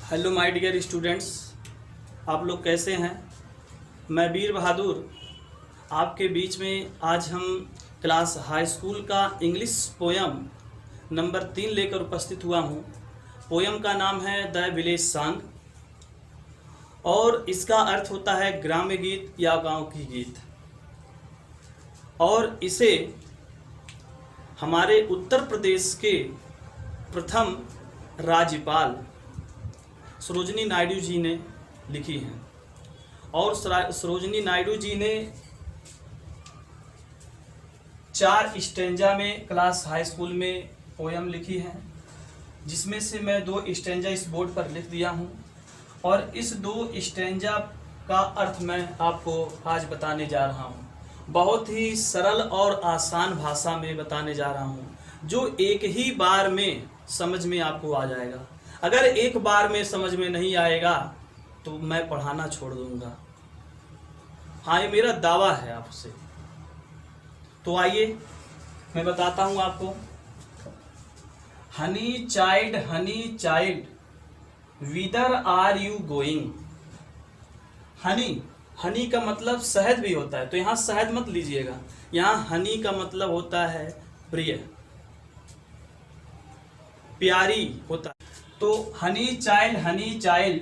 Hello my dear students, आप लोग कैसे हैं। मैं वीर बहादुर आपके बीच में आज हम क्लास हाई स्कूल का इंग्लिश पोयम नंबर 3 लेकर उपस्थित हुआ हूं। पोयम का नाम है द विलेज सॉन्ग और इसका अर्थ होता है ग्राम्य गीत या गांव की गीत। और इसे हमारे उत्तर प्रदेश के प्रथम राज्यपाल सरोजिनी नायडू जी ने लिखी है। और सरोजिनी नायडू जी ने 4 स्टेंजा में क्लास हाई स्कूल में पोयम लिखी है, जिसमें से मैं 2 स्टेंजा इस बोर्ड पर लिख दिया हूँ। और इस 2 स्टेंजा का अर्थ मैं आपको आज बताने जा रहा हूँ। बहुत ही सरल और आसान भाषा में बताने जा रहा हूँ, जो एक ही बार में समझ में आपको आ जाएगा। अगर एक बार में समझ में नहीं आएगा तो मैं पढ़ाना छोड़ दूंगा। हाँ, ये मेरा दावा है आपसे। तो आइए मैं बताता हूं आपको। Honey child whither are you going. Honey का मतलब शहद भी होता है, तो यहां शहद मत लीजिएगा। यहां हनी का मतलब होता है प्रिय, प्यारी होता है। तो honey child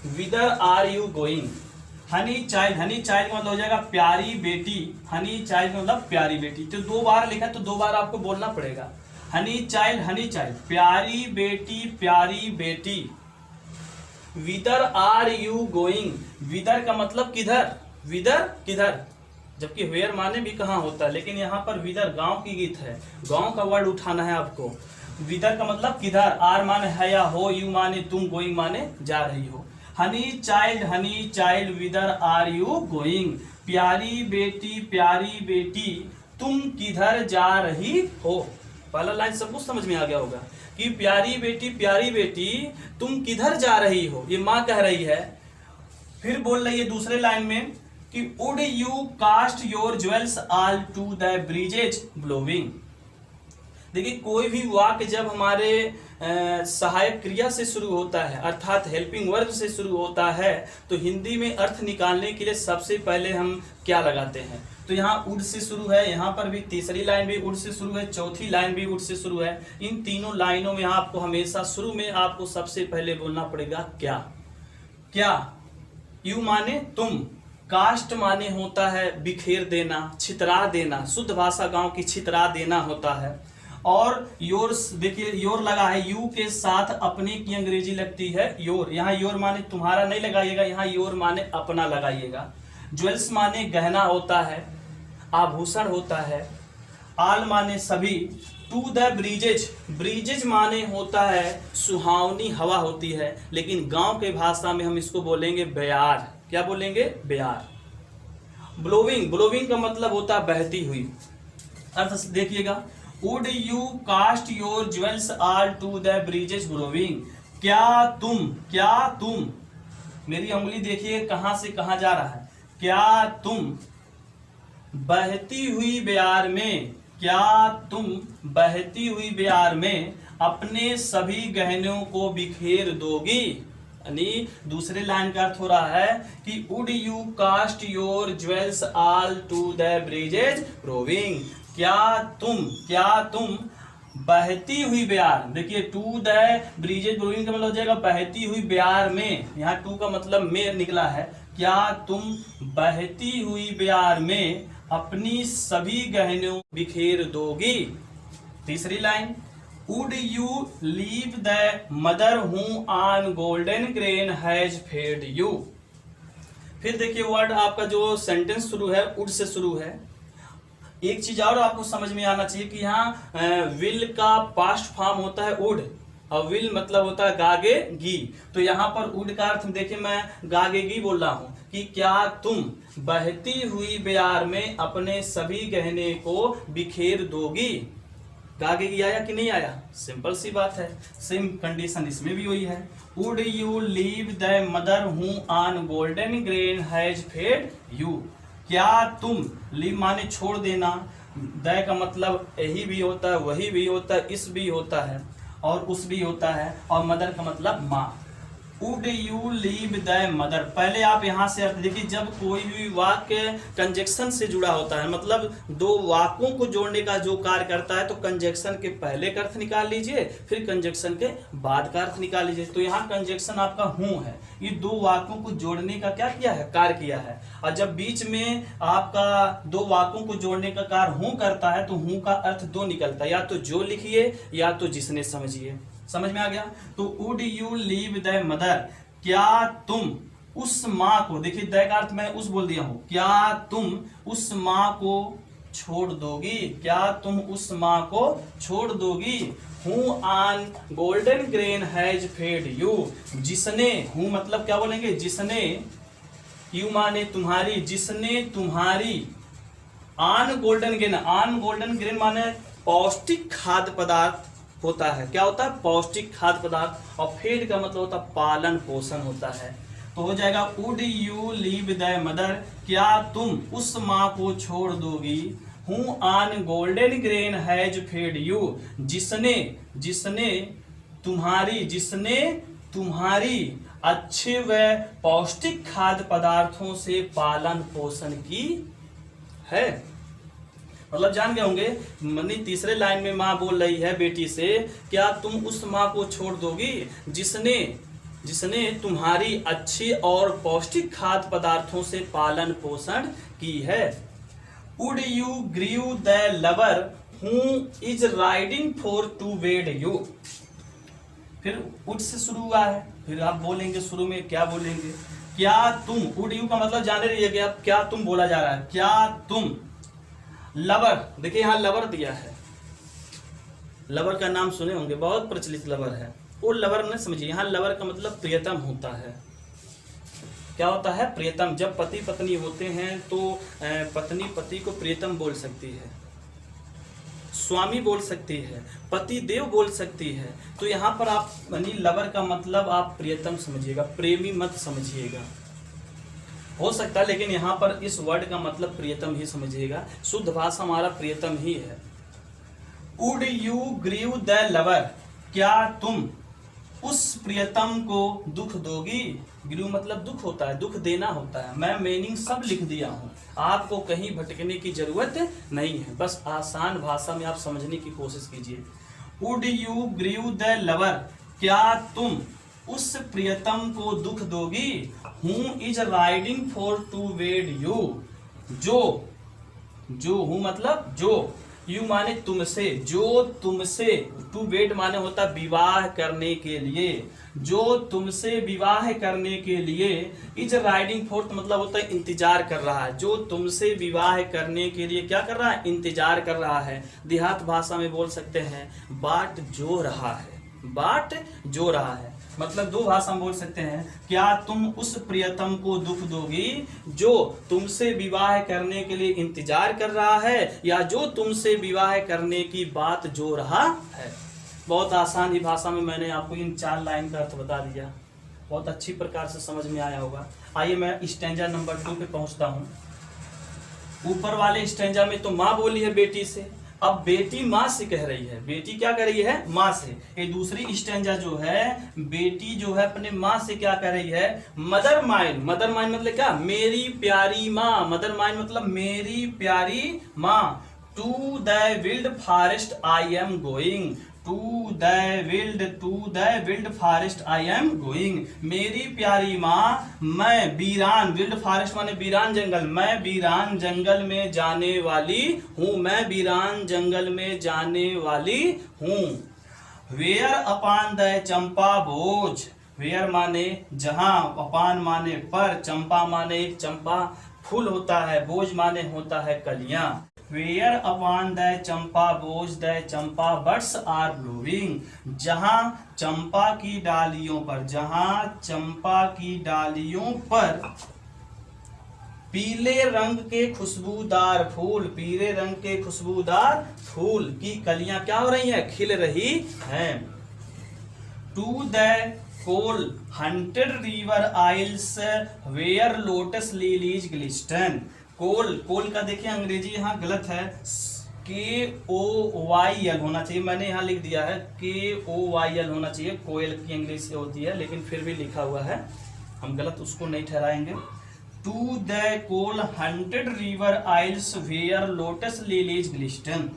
whither are you going. Honey child का मतलब हो जाएगा प्यारी बेटी। हनी चाइल्ड का मतलब प्यारी बेटी। तो 2 बार लिखा तो 2 बार आपको बोलना पड़ेगा। हनी चाइल्ड प्यारी बेटी। विदर आर यू गोइंग। विदर का मतलब किधर, किधर, जबकि वेयर माने भी कहाँ होता है, लेकिन यहाँ पर विदर गांव की गीत है, गांव का वर्ड उठाना है आपको। विदर का मतलब किधर, आर माने है या हो, यू माने तुम, गोइंग माने जा रही हो। Honey child whither are you going. प्यारी बेटी तुम किधर जा रही हो। पहला लाइन सबको समझ में आ गया होगा कि प्यारी बेटी तुम किधर जा रही हो, ये माँ कह रही है। फिर बोल रही है दूसरे लाइन में कि would you cast your jewels all to the breezes blowing. देखिए, कोई भी वाक्य जब हमारे सहायक क्रिया से शुरू होता है, अर्थात हेल्पिंग वर्ब से शुरू होता है, तो हिंदी में अर्थ निकालने के लिए सबसे पहले हम क्या लगाते हैं। तो यहाँ वुड से शुरू है, यहाँ पर भी तीसरी लाइन भी वुड से शुरू है, चौथी लाइन भी वुड से शुरू है। इन तीनों लाइनों में आपको हमेशा शुरू में आपको सबसे पहले बोलना पड़ेगा क्या। यू माने तुम, कास्ट माने होता है बिखेर देना, छितरा देना, शुद्ध भाषा गांव की छितरा देना होता है। और योर, देखिए योर लगा है, यू के साथ अपने की अंग्रेजी लगती है योर। यहाँ योर माने तुम्हारा नहीं लगाइएगा, यहाँ योर माने अपना लगाइएगा। ज्वेल्स माने गहना होता है, आभूषण होता है। आल माने सभी। टू द ब्रिजेज माने होता है सुहावनी हवा होती है, लेकिन गांव के भाषा में हम इसको बोलेंगे बयार। क्या बोलेंगे, बयार। ब्लोविंग का मतलब होता है बहती हुई। अर्थ देखिएगा, would you cast your jewels all to the breezes blowing. क्या तुम, मेरी उंगली देखिए कहां से कहां जा रहा है। क्या तुम बहती हुई बयार में अपने सभी गहनों को बिखेर दोगी। यानी दूसरे लाइन का अर्थ हो रहा है कि would you cast your jewels all to the breezes blowing. क्या तुम बहती हुई बयार। देखिए, टू द ब्रिजेज ब्लोविंग का मतलब हो जाएगा बहती हुई बयार में। यहाँ टू का मतलब में निकला है। क्या तुम बहती हुई बयार में अपनी सभी गहनों बिखेर दोगी। तीसरी line, would you leave the mother who on golden grain has fed you. फिर देखिए वर्ड आपका जो सेंटेंस शुरू है वुड से शुरू है। एक चीज और आपको समझ में आना चाहिए कि यहाँ विल का पास्ट फॉर्म होता है वुड, और विल मतलब होता है गागेगी। तो यहाँ पर वुड का अर्थ देखिए मैं गागेगी बोल रहा हूँ कि क्या तुम बहती हुई बयार में अपने सभी गहने को बिखेर दोगी। गागेगी आया कि नहीं आया, सिंपल सी बात है। सेम कंडीशन इसमें भी हुई है। Would you leave the mother who on golden grain has fed you. क्या तुम, लीव माने छोड़ देना, द का मतलब यही भी होता है, वही भी होता है, इस भी होता है और उस भी होता है, और मदर का मतलब माँ। Would you leave the mother. पहले आप यहाँ से अर्थ देखिए, जब कोई भी वाक्य कंजक्शन से जुड़ा होता है, मतलब दो वाक्यों को जोड़ने का जो कार्य करता है, तो कंजक्शन के पहले का अर्थ निकाल लीजिए, फिर कंजक्शन के बाद का अर्थ निकाल लीजिए। तो यहाँ कंजक्शन आपका हूँ है, ये दो वाक्यों को जोड़ने का क्या किया है, कार्य किया है। और जब बीच में आपका दो वाक्यों को जोड़ने का कार्य हूँ करता है, तो हूँ का अर्थ दो निकलता है, या तो जो लिखिए या तो जिसने, समझिए, समझ में आ गया। तो would you leave the mother, क्या तुम उस माँ को, देखिए द का अर्थ मैं उस बोल दिया हूं, क्या तुम उस माँ को छोड़ दोगी, क्या तुम उस माँ को छोड़ दोगी। Who on golden grain has fed you, जिसने, हूं मतलब क्या बोलेंगे, जिसने, यू माने तुम्हारी, जिसने तुम्हारी, on golden grain, on golden grain माने पौष्टिक खाद्य पदार्थ होता है, क्या होता है, पौष्टिक खाद्य पदार्थ, और फेड का मतलब होता है पालन पोषण होता है। तो हो जाएगा would you leave the mother, क्या तुम उस माँ को छोड़ दोगी। Who on golden grain has fed you, जिसने, जिसने तुम्हारी, जिसने तुम्हारी अच्छे व पौष्टिक खाद्य पदार्थों से पालन पोषण की है। मतलब जान गए होंगे, मनी तीसरे लाइन में माँ बोल रही है बेटी से, क्या तुम उस माँ को छोड़ दोगी जिसने, जिसने तुम्हारी अच्छी और पौष्टिक खाद्य पदार्थों से पालन पोषण की है। Would you grieve the lover who is riding for to wed you. फिर वुड से शुरू हुआ है, फिर आप बोलेंगे शुरू में क्या बोलेंगे, क्या तुम, वुड यू का मतलब जाने रहिए कि आप क्या तुम बोला जा रहा है, क्या तुम लवर, देखिए यहाँ लवर दिया है, लवर का नाम सुने होंगे, बहुत प्रचलित लवर है, वो लवर न समझिए, यहाँ लवर का मतलब प्रियतम होता है। क्या होता है, प्रियतम। जब पति पत्नी होते हैं तो पत्नी पति को प्रियतम बोल सकती है, स्वामी बोल सकती है, पति देव बोल सकती है। तो यहाँ पर आप यानी लवर का मतलब आप प्रियतम समझिएगा, प्रेमी मत समझिएगा, हो सकता है, लेकिन यहाँ पर इस वर्ड का मतलब प्रियतम ही समझिएगा, शुद्ध भाषा हमारा प्रियतम ही है। Would you grieve the lover, क्या तुम उस प्रियतम को दुख दोगी। ग्रीव मतलब दुख होता है, दुख देना होता है। मैं मीनिंग सब लिख दिया हूँ, आपको कहीं भटकने की जरूरत नहीं है, बस आसान भाषा में आप समझने की कोशिश कीजिए। Would you grieve the lover, क्या तुम उस प्रियतम को दुख दोगी। Who is riding for to wed you, जो हूं मतलब जो, यू माने तुमसे, जो तुमसे, टू वेड माने होता विवाह करने के लिए, जो तुमसे विवाह करने के लिए। इज राइडिंग फॉर मतलब होता है इंतजार कर रहा है, जो तुमसे विवाह करने के लिए क्या कर रहा है, इंतजार कर रहा है। देहात भाषा में बोल सकते हैं बाट जो रहा है, बाट जो रहा है। मतलब दो भाषा में बोल सकते हैं, क्या तुम उस प्रियतम को दुख दोगी जो तुमसे विवाह करने के लिए इंतजार कर रहा है, या जो तुमसे विवाह करने की बात जो रहा है। बहुत आसान ही भाषा में मैंने आपको इन 4 लाइन का अर्थ बता दिया, बहुत अच्छी प्रकार से समझ में आया होगा। आइए मैं स्टैंजा नंबर 2 पे पहुंचता हूं। ऊपर वाले स्टैंजा में तो माँ बोली है बेटी से, अब बेटी माँ से कह रही है, बेटी क्या कर रही है, माँ से। ये दूसरी स्टैंजा जो है, बेटी जो है अपने माँ से क्या कर रही है, मदर माइन। मदर माइन मतलब क्या, मेरी प्यारी माँ। मदर माइन मतलब मेरी प्यारी माँ। To the wild forest I am going, to the wild forest I am going. मेरी प्यारी माँ, मैं वीरान, विल्ड फॉरेस्ट माने वीरान जंगल, मैं वीरान जंगल में जाने वाली हूँ, मैं वीरान जंगल में जाने वाली हूँ। वेयर अपॉन द चंपा बोझ, वेयर माने जहाँ, अपॉन माने पर, चंपा माने एक चंपा फूल होता है, बोझ माने होता है कलियां। Where upon the चंपा बोझ the Champa buds are blowing, जहाँ चंपा की डालियों पर, जहाँ चंपा की डालियों पर पीले रंग के खुशबूदार फूल, पीले रंग के खुशबूदार फूल की कलियां क्या हो रही हैं, खिल रही हैं। To the cool haunted river isles where lotus lilies glisten. Cool, cool का देखिए अंग्रेजी यहाँ गलत है, KOYL होना चाहिए, मैंने यहाँ लिख दिया है KOYL होना चाहिए, कोयल की इंग्लिश से होती है लेकिन फिर भी लिखा हुआ है, हम गलत उसको नहीं ठहराएंगे। To the cool haunted river isles where lotus lilies glisten.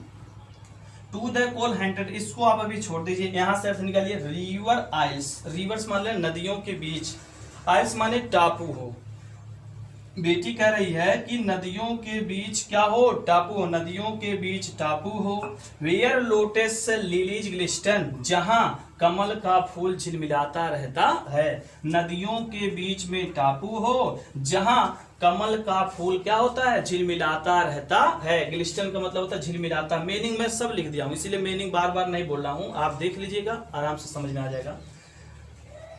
To the cool haunted, इसको आप अभी छोड़ दीजिए, यहां से अर्थ निकालिए रिवर आइल्स, रिवर्स मान ले नदियों के बीच, आइल्स माने टापू हो। बेटी कह रही है कि नदियों के बीच क्या हो, टापू हो, नदियों के बीच टापू हो। वेयर लोटस लिलीज ग्लिस्टन, जहां कमल का फूल झिलमिलाता रहता है। नदियों के बीच में टापू हो जहां कमल का फूल क्या होता है, झिलमिलाता रहता है। ग्लिस्टन का मतलब होता है झिलमिलाता। मीनिंग मैं सब लिख दिया हूं, इसीलिए मीनिंग बार बार नहीं बोल रहा हूं, आप देख लीजिएगा, आराम से समझ में आ जाएगा।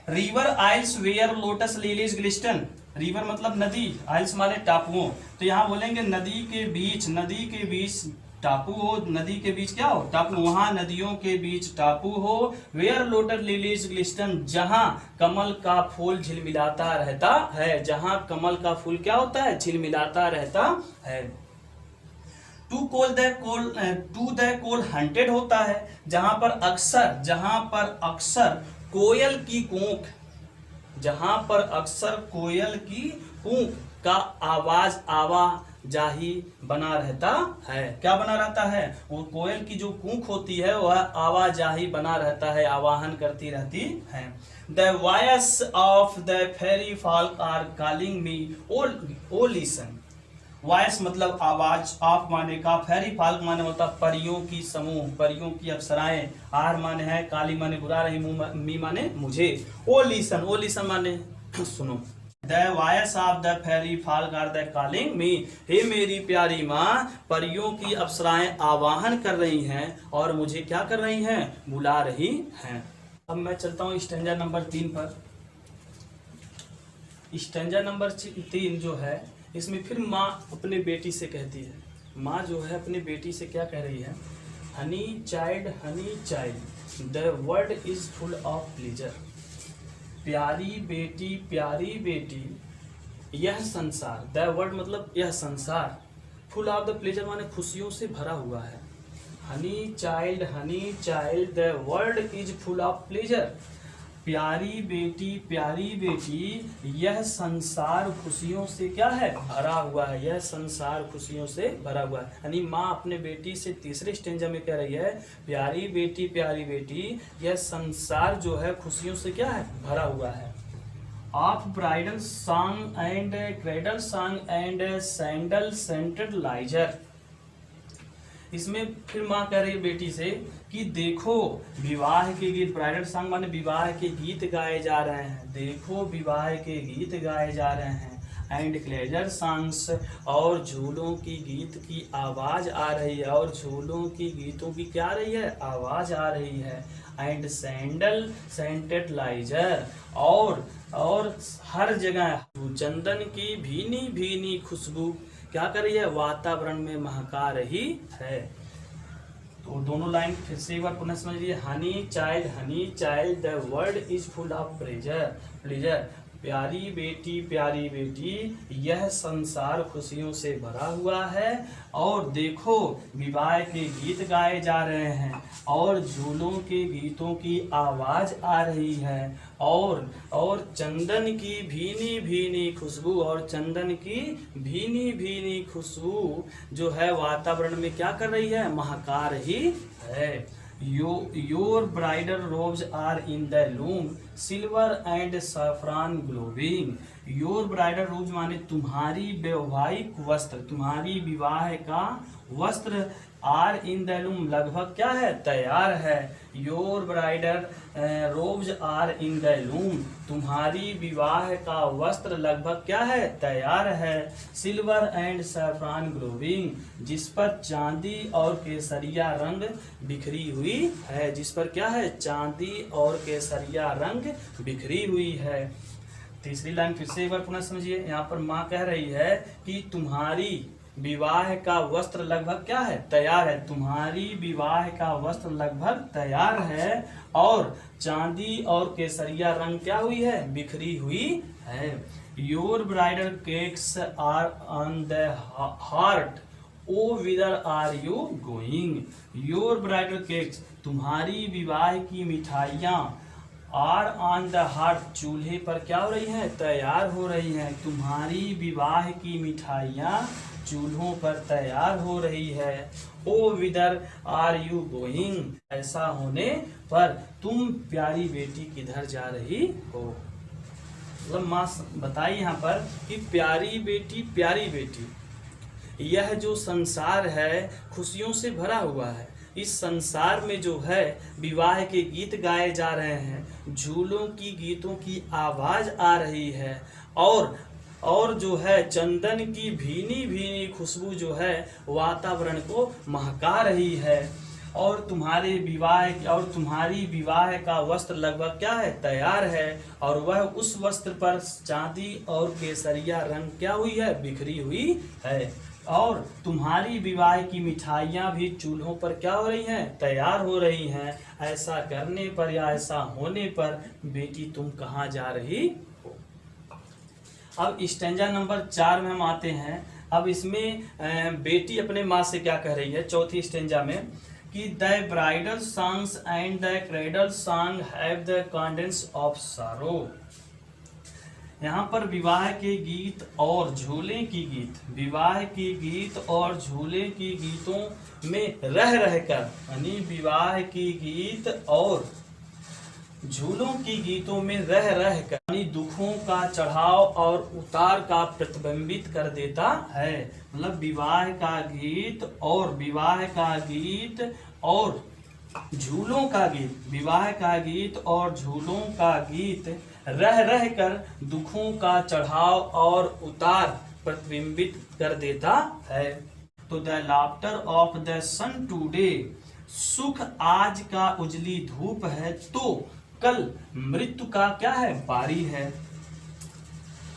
River isles where lotus lilies glisten, river मतलब नदी, आइल्स माने टापुओं, तो यहाँ बोलेंगे नदी के बीच टापू हो, नदी के बीच क्या हो, टापू, वहां नदियों के बीच टापू हो। वेयर लोटस लिलीज ग्लिस्टन, जहां कमल का फूल झिलमिलाता रहता है, जहां कमल का फूल क्या होता है, झिलमिलाता रहता है। टू द कोल हंटेड होता है जहां पर अक्सर कोयल की कूक, जहां पर अक्सर कोयल की कूक का आवाजाही बना रहता है। क्या बना रहता है, वो कोयल की जो कूक होती है वह आवाजाही बना रहता है, आवाहन करती रहती है। The voice of the fairy folk are calling me, O listen. Voice मतलब आवाज, ऑफ माने का, फेरी फॉल्क माने होता परियों की समूह, परियों की अप्सराएं, आर माने है, काली माने बुला रही, मी माने मुझे, ओ लिसन माने सुनो। The voice of the fairy folk are the calling me, हे मेरी प्यारी माँ, परियों की अप्सराएं आवाहन कर रही हैं और मुझे क्या कर रही हैं, बुला रही हैं। अब मैं चलता हूँ स्टैंजा नंबर 3 पर। स्टैंजा नंबर 3 जो है, इसमें फिर माँ अपने बेटी से कहती है, माँ जो है अपने बेटी से क्या कह रही है, honey child the world is full of pleasure. प्यारी बेटी यह संसार, द वर्ल्ड मतलब यह संसार, फुल ऑफ द प्लेजर माने खुशियों से भरा हुआ है। Honey child the world is full of pleasure. प्यारी बेटी यह संसार खुशियों से क्या है, भरा हुआ है, यह संसार खुशियों से भरा हुआ है। यानी माँ अपने बेटी से तीसरे स्टेंजा में कह रही है, प्यारी बेटी यह संसार जो है खुशियों से क्या है, भरा हुआ है। Of bridal song and cradle song and sandal scented leisure. इसमें फिर माँ कह रही है बेटी से कि देखो विवाह के गीत, ब्राइडल सॉन्ग माने विवाह के गीत गाए जा रहे हैं, देखो विवाह के गीत गाए जा रहे हैं। एंड प्लेजर सॉन्ग्स, और झूलों की गीत की आवाज आ रही है, और झूलों की गीतों की क्या आ रही है, आवाज आ रही है। एंड सैंडल सेंटेड लाइजर, और हर जगह चंदन की भीनी भीनी खुशबू क्या कर रही है, वातावरण में महका रही है। तो दोनों लाइन फिर से एक बार पुनः समझिए। Honey child the world is full of pleasure. प्यारी बेटी यह संसार खुशियों से भरा हुआ है, और देखो विवाह के गीत गाए जा रहे हैं, और झूलों के गीतों की आवाज आ रही है, और चंदन की भीनी भीनी खुशबू, और चंदन की भीनी भीनी खुशबू जो है वातावरण में क्या कर रही है, महका रही है। Your bridal robes are in the loom, silver and saffron glowing. Your bridal robes माने तुम्हारी वैवाहिक वस्त्र, तुम्हारी विवाह का वस्त्र, आर इन द लूम लगभग क्या है, तैयार है। Your bridal robes are in the loom, तुम्हारी विवाह का वस्त्र लगभग क्या है, तैयार है। सिल्वर एंड सैफ्रॉन ग्लोविंग, जिस पर चांदी और केसरिया रंग बिखरी हुई है, जिस पर क्या है, चांदी और केसरिया रंग बिखरी हुई है। तीसरी लाइन फिर से एक बार पुनः समझिए। यहाँ पर माँ कह रही है कि तुम्हारी विवाह का वस्त्र लगभग क्या है, तैयार है। तुम्हारी विवाह का वस्त्र लगभग तैयार है, और चांदी और केसरिया रंग क्या हुई है, बिखरी हुई है। Your bridal cakes are on the hearth O whither are you going, your bridal cakes, तुम्हारी विवाह की मिठाइयाँ, आर ऑन द हार्थ, चूल्हे पर क्या हो रही हैं, तैयार हो रही हैं। तुम्हारी विवाह की मिठाइयाँ चूल्हों पर तैयार हो रही है। ओ विदर आर यू गोइंग, ऐसा होने पर तुम प्यारी बेटी किधर जा रही हो। मतलब माँ बताई यहाँ पर कि प्यारी बेटी, यह जो संसार है खुशियों से भरा हुआ है। इस संसार में जो है विवाह के गीत गाए जा रहे हैं, झूलों की गीतों की आवाज आ रही है, और जो है चंदन की भीनी भीनी खुशबू जो है वातावरण को महका रही है। और तुम्हारी विवाह का वस्त्र लगभग क्या है, तैयार है, और वह उस वस्त्र पर चांदी और केसरिया रंग क्या हुई है, बिखरी हुई है। और तुम्हारी विवाह की मिठाइयाँ भी चूल्हों पर क्या हो रही हैं, तैयार हो रही हैं। ऐसा करने पर या ऐसा होने पर बेटी तुम कहाँ जा रही हो। अब स्टैंजा नंबर 4 में हम आते हैं। अब इसमें बेटी अपने माँ से क्या कह रही है, चौथी स्टैंजा में, कि the bridal songs and the cradle song have the condense of सारो। यहाँ पर विवाह के गीत और झूले की गीत, विवाह के गीत और झूले की गीतों में रह रहकर, यानी विवाह की गीत और झूलों की गीतों में रह रहकर, यानी दुखों का चढ़ाव और उतार का प्रतिबिंबित कर देता है। मतलब विवाह का गीत और झूलों का गीत, विवाह का गीत और झूलों का गीत रह रह कर दुखों का चढ़ाव और उतार प्रतिबिंबित कर देता है। तो the laughter of the sun today, सुख आज का उजली धूप है, तो कल मृत्यु का क्या है, बारी है।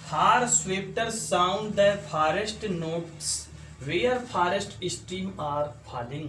Far sweeter sound the forest notes where forest stream are falling.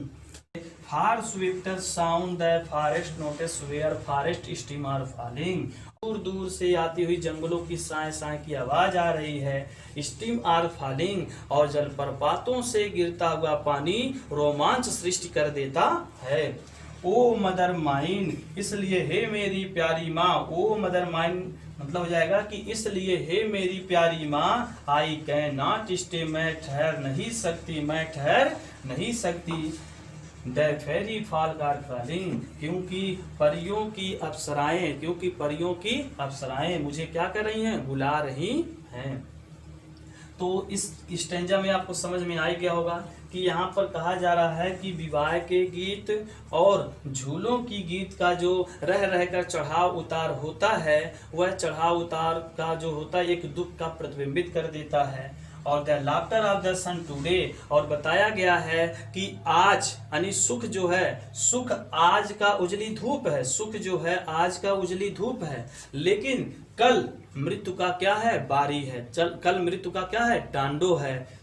Far sweeter sound the forest notes where forest stream are falling. दूर दूर से आती हुई जंगलों की साए साए की आवाज आ रही है। स्ट्रीम आर फॉलिंग, और जलप्रपातों से गिरता हुआ पानी रोमांच सृष्टि कर देता है। ओ मदर माइन, इसलिए हे मेरी प्यारी माँ। ओ मदर माइन मतलब हो जाएगा कि इसलिए हे मेरी प्यारी माँ, आई कैन नॉट स्टे, मैं ठहर नहीं सकती। The fairy folk are calling, क्योंकि परियों की अप्सराएं मुझे क्या कर रही हैं, बुला रही हैं। तो इस स्टैंजा में आपको समझ में आ गया होगा कि यहाँ पर कहा जा रहा है कि विवाह के गीत और झूलों की गीत का जो रह रहकर चढ़ाव उतार होता है, वह चढ़ाव उतार का जो होता है एक दुख का प्रतिबिंबित कर देता है। और the laughter of the sun today, और बताया गया है कि आज, यानी सुख जो है, सुख आज का उजली धूप है, सुख जो है आज का उजली धूप है, लेकिन कल मृत्यु का क्या है, बारी है। कल मृत्यु का क्या है, टांडो है।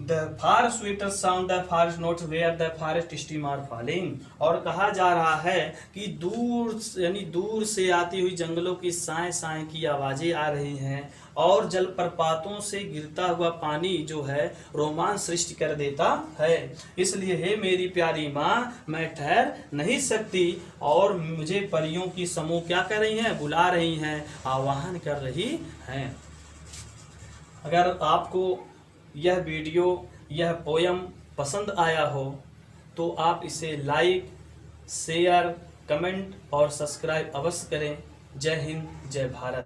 The far sweeter sound the forest notes where the forest stream are falling, और कहा जा रहा है कि दूर से आती हुई जंगलों की साए साए की आवाजें आ रही हैं, और जलप्रपातों से गिरता हुआ पानी जो है रोमांच सृष्टि कर देता है। इसलिए हे मेरी प्यारी माँ, मैं ठहर नहीं सकती, और मुझे परियों की समूह क्या कर रही हैं, बुला रही हैं, आह्वान कर रही हैं। अगर आपको यह वीडियो, यह पोयम पसंद आया हो तो आप इसे लाइक, शेयर, कमेंट और सब्सक्राइब अवश्य करें। जय हिंद, जय भारत।